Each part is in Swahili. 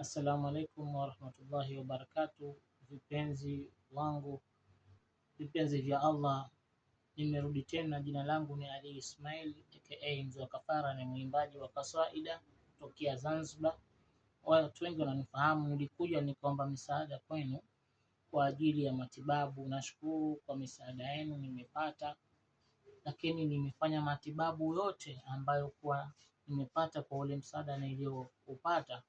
Assalamu alaikum warahmatullahi wabarakatuh. Vipenzi wangu, vipenzi vya Allah, nimerudi tena. Jina langu ni Ali Ismail aka Mzee wa Kafara, ni mwimbaji wa kaswaida tokea Zanzibar. Watu wengi wananifahamu. Nilikuja nikaomba misaada kwenu kwa ajili ya matibabu. Nashukuru kwa misaada yenu nimepata, lakini nimefanya matibabu yote ambayo kwa nimepata kwa ule msaada nilioupata,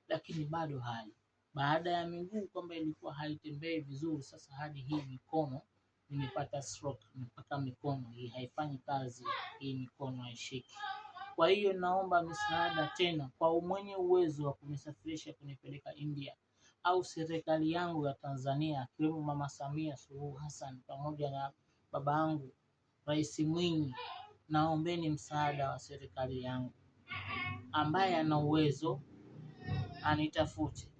lakini bado hali baada ya miguu kwamba ilikuwa haitembei vizuri, sasa hadi hii mikono nimepata stroke, mpaka mikono hii haifanyi kazi, hii mikono haishiki. Kwa hiyo naomba msaada tena kwa mwenye uwezo wa kunisafirisha kunipeleka India, au serikali yangu ya Tanzania akiwemo Mama Samia Suluhu Hassan pamoja na baba yangu Rais Mwinyi. Naombeni msaada wa serikali yangu, ambaye ana uwezo anitafute.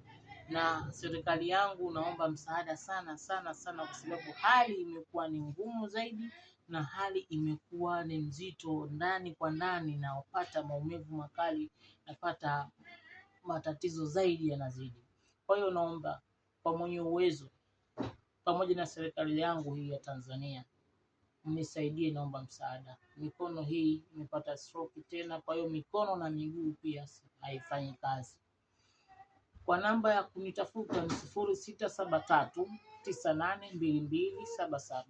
Na serikali yangu naomba msaada sana sana sana, kwa sababu hali imekuwa ni ngumu zaidi na hali imekuwa ni nzito ndani kwa ndani, na upata maumivu makali, napata matatizo zaidi yanazidi. Kwa hiyo naomba kwa mwenye uwezo pamoja na serikali yangu hii ya Tanzania mnisaidie, naomba msaada. Mikono hii imepata stroke tena, kwa hiyo mikono na miguu pia haifanyi kazi. Kwa namba ya kunitafuta ni 0673982277.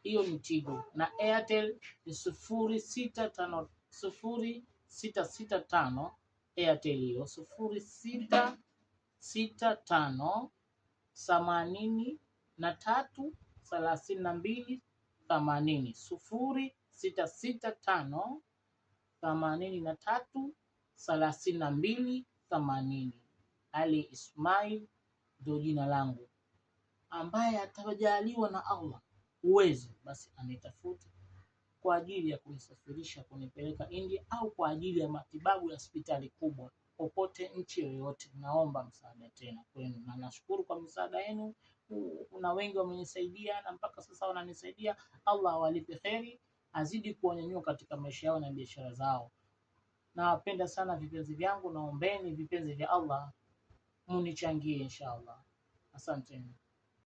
Hiyo ni Tigo, na Airtel ni 0665 Airtel hiyo 0665833280 0665833280. Ali Ismail ndio jina langu. Ambaye atajaliwa na Allah uwezo, basi anitafute kwa ajili ya kunisafirisha kunipeleka India, au kwa ajili ya matibabu ya hospitali kubwa popote nchi yoyote. Naomba msaada tena kwenu, na nashukuru kwa msaada wenu. Kuna wengi wamenisaidia na mpaka sasa wananisaidia. Allah awalipe kheri, azidi kuwanyanyua katika maisha yao na biashara zao. Nawapenda sana vipenzi vyangu, naombeni vipenzi vya Allah munichangie inshallah. Asante.